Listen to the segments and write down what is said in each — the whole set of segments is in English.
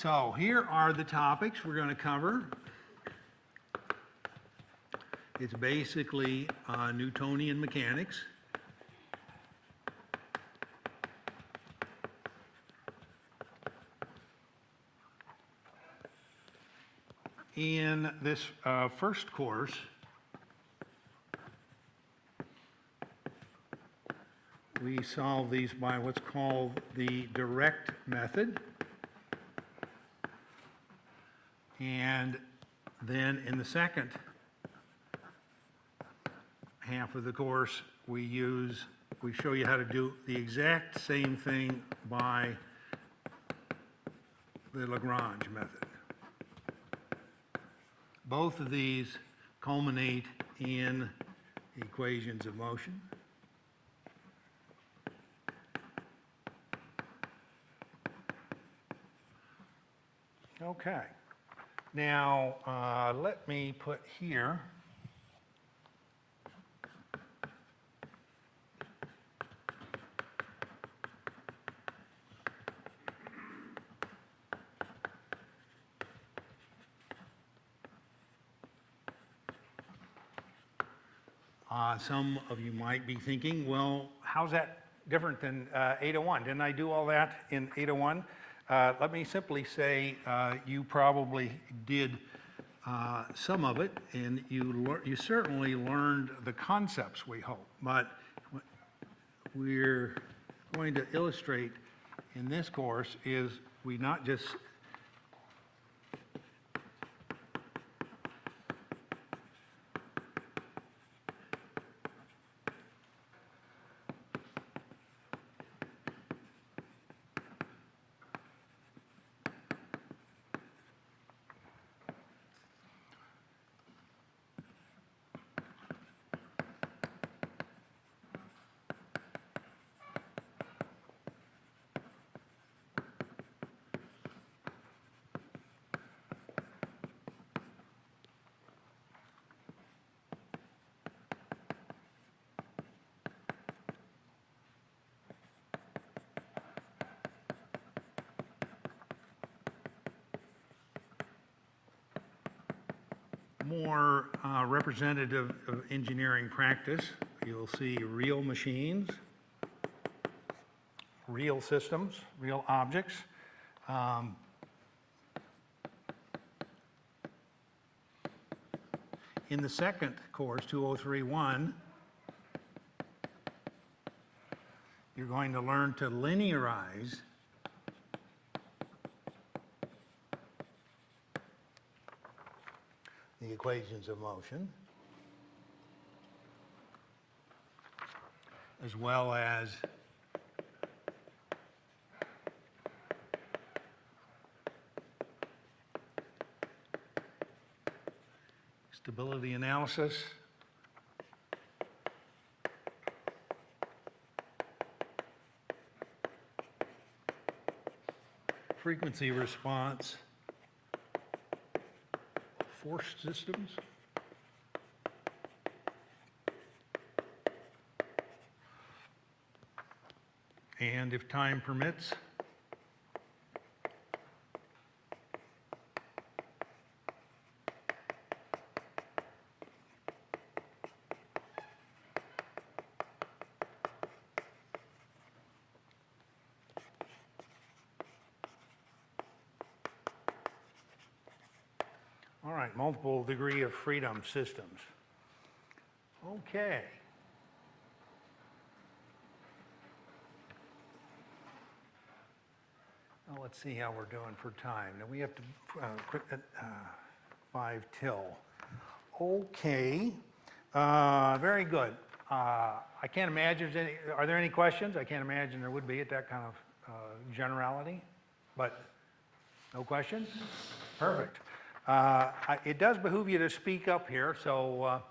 So here are the topics we're going to cover. It's basically Newtonian mechanics. In this first course, we solve these by what's called the direct method. And then in the second half of the course, we show you how to do the exact same thing by the Lagrange method. Both of these culminate in equations of motion. Okay. Now, let me put here some of you might be thinking, well, how's that different than 801? Didn't I do all that in 801? Let me simply say you probably did some of it, and you certainly learned the concepts, we hope. But we're going to illustrate in this course is we not just more representative of engineering practice. You'll see real machines, real systems, real objects. In the second course, 2031, you're going to learn to linearize the equations of motion, as well as stability analysis, frequency response, force systems, and if time permits, all right, multiple degree of freedom systems. Okay. Now let's see how we're doing for time. Now we have to quit at 5 till. Okay. Very good. I can't imagine are there any questions? I can't imagine there would be at that kind of generality, but no questions? Perfect. It does behoove you to speak up here, so,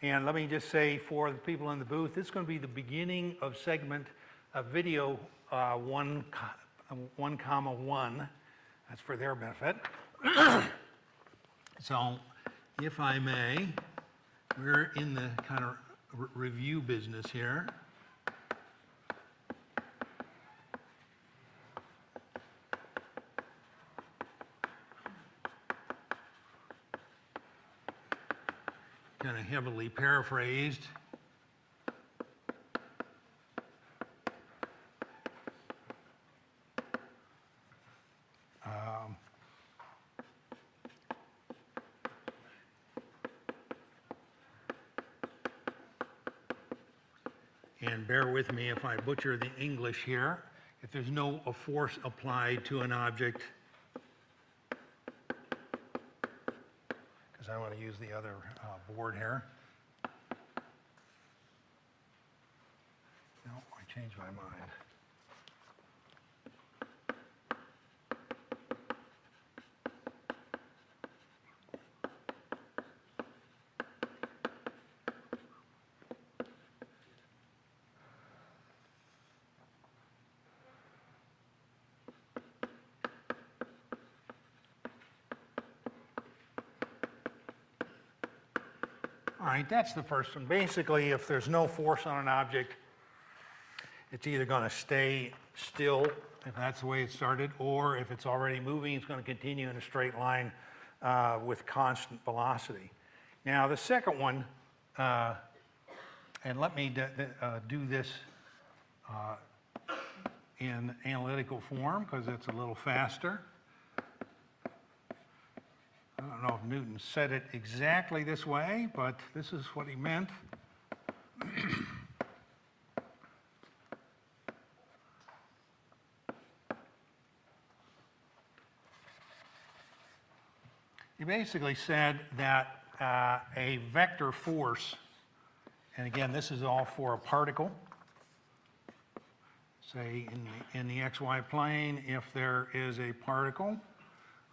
and let me just say for the people in the booth, this is going to be the beginning of segment of video 1, 1, that's for their benefit. So, if I may, we're in the kind of review business here. kind of heavily paraphrased. And bear with me if I butcher the English here. If there's no force applied to an object, because I want to use the other board here. No, I changed my mind. All right, that's the first one. Basically, if there's no force on an object, it's either going to stay still, if that's the way it started, or if it's already moving, it's going to continue in a straight line with constant velocity. Now, the second one, and let me do this in analytical form because it's a little faster. I don't know if Newton said it exactly this way, but this is what he meant. He basically said that a vector force, and again, this is all for a particle, say in the xy plane, if there is a particle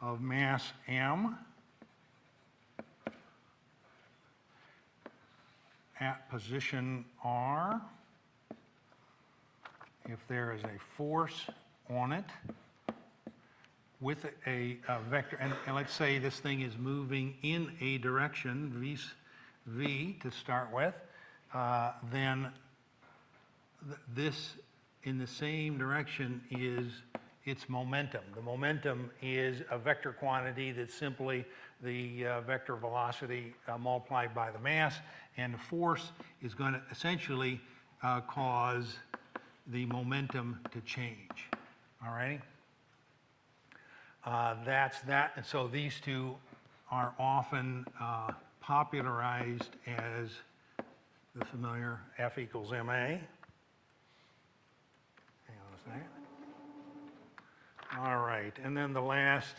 of mass m at position r, if there is a force on it with a vector, and let's say this thing is moving in a direction, v to start with, then this in the same direction is its momentum. The momentum is a vector quantity that's simply the vector velocity multiplied by the mass, and the force is going to essentially cause the momentum to change. All righty? That's that, and so these two are often popularized as the familiar F equals ma. Hang on a second. All right, and then the last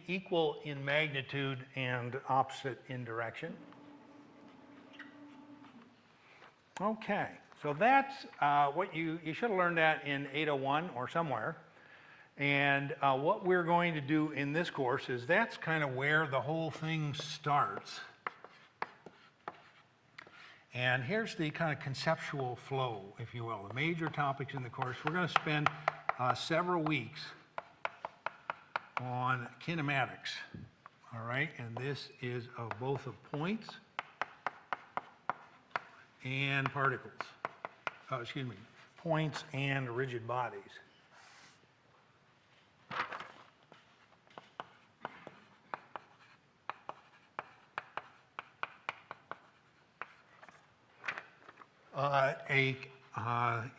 equal in magnitude and opposite in direction. Okay, so that's what you should have learned that in 801 or somewhere. And what we're going to do in this course is that's kind of where the whole thing starts. And here's the kind of conceptual flow, if you will, the major topics in the course. We're going to spend several weeks on kinematics, all right? And this is of both of points and particles. Points and rigid bodies.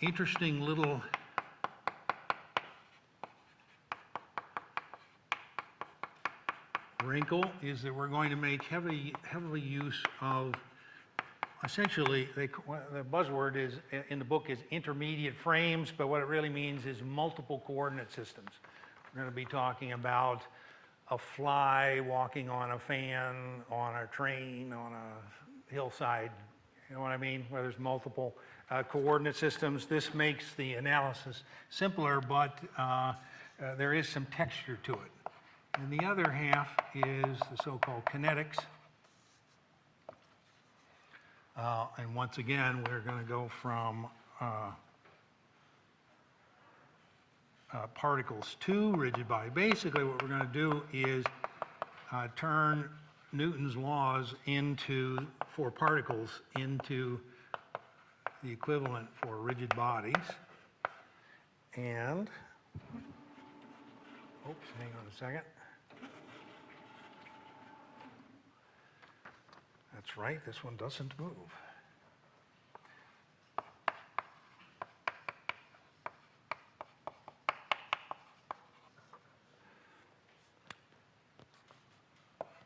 Interesting little wrinkle is that we're going to make heavy use of, essentially, the buzzword is in the book is intermediate frames, but what it really means is multiple coordinate systems. We're going to be talking about a fly walking on a fan, on a train, on a hillside, you know what I mean, where there's multiple coordinate systems. This makes the analysis simpler, but there is some texture to it. And the other half is the so-called kinetics. And once again, we're going to go from particles to rigid body. Basically, what we're going to do is turn Newton's laws for particles into the equivalent for rigid bodies. And, oops, hang on a second. That's right, this one doesn't move.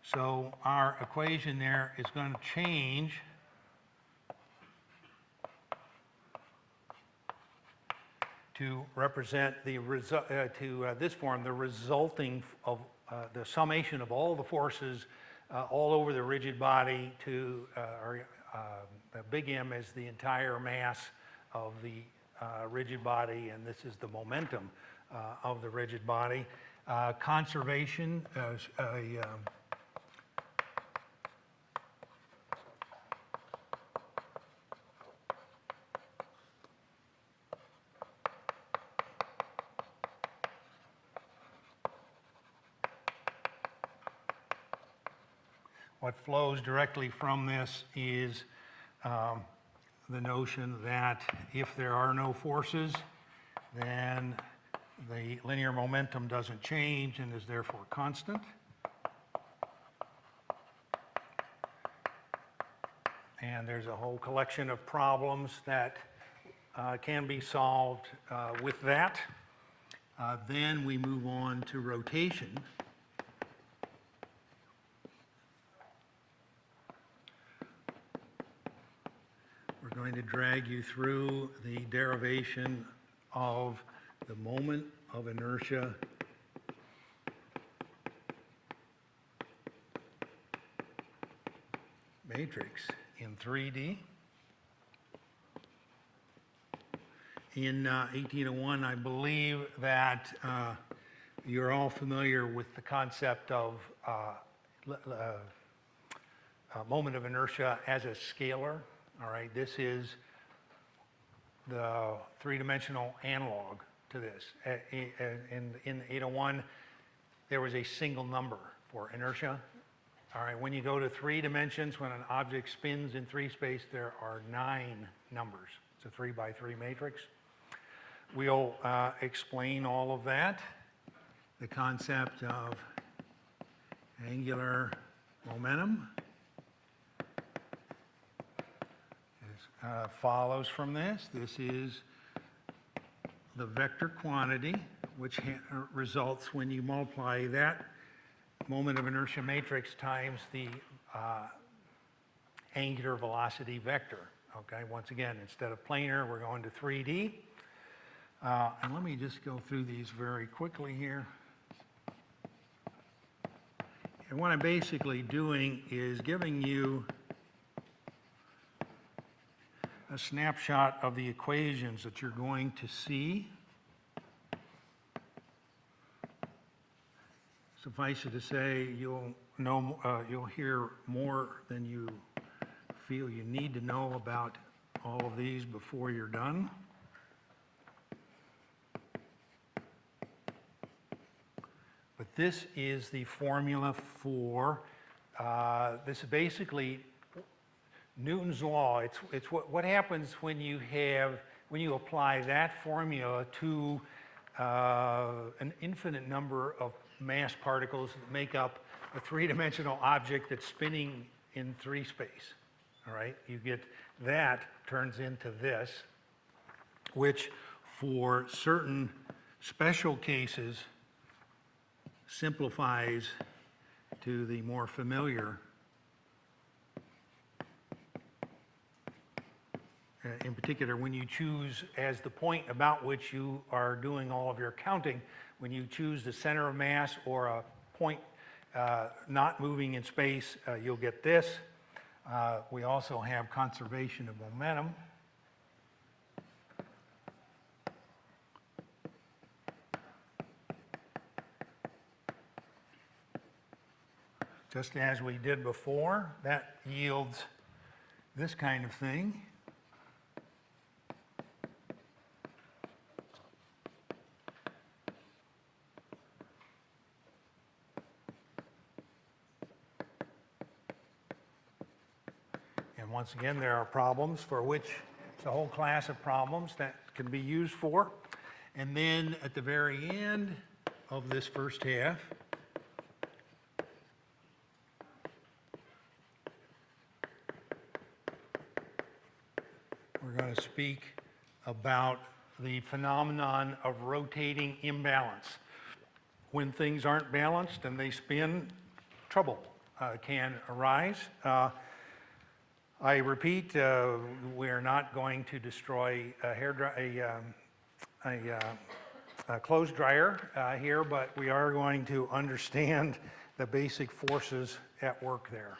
So our equation there is going to change to represent the this form, the resulting of the summation of all the forces all over the rigid body to the big M is the entire mass of the rigid body, and this is the momentum of the rigid body. Conservation, what flows directly from this is the notion that if there are no forces, then the linear momentum doesn't change and is therefore constant. And there's a whole collection of problems that can be solved with that. Then we move on to rotation. We're going to drag you through the derivation of the moment of inertia matrix in 3D. In 1801, I believe that you're all familiar with the concept of moment of inertia as a scalar. All right, this is the three-dimensional analog to this. In 801, there was a single number for inertia. All right, when you go to 3 dimensions, when an object spins in 3 space, there are 9 numbers. It's a 3 by 3 matrix. We'll explain all of that. The concept of angular momentum follows from this. This is the vector quantity, which results when you multiply that moment of inertia matrix times the angular velocity vector. Okay, once again, instead of planar, we're going to 3D. And let me just go through these very quickly here. And what I'm basically doing is giving you a snapshot of the equations that you're going to see. Suffice it to say, you'll hear more than you feel you need to know about all of these before you're done. But this is the formula for, this is basically Newton's law. It's what happens when you apply that formula to an infinite number of mass particles that make up a 3-dimensional object that's spinning in 3 space. All right, you get that turns into this, which for certain special cases simplifies to the more familiar. In particular, when you choose as the point about which you are doing all of your counting, when you choose the center of mass or a point not moving in space, you'll get this. We also have conservation of momentum. Just as we did before, that yields this kind of thing. And once again, there are problems for which it's a whole class of problems that can be used for. And then at the very end of this first half, we're going to speak about the phenomenon of rotating imbalance. When things aren't balanced and they spin, trouble can arise. I repeat, we're not going to destroy a clothes dryer here, but we are going to understand the basic forces at work there.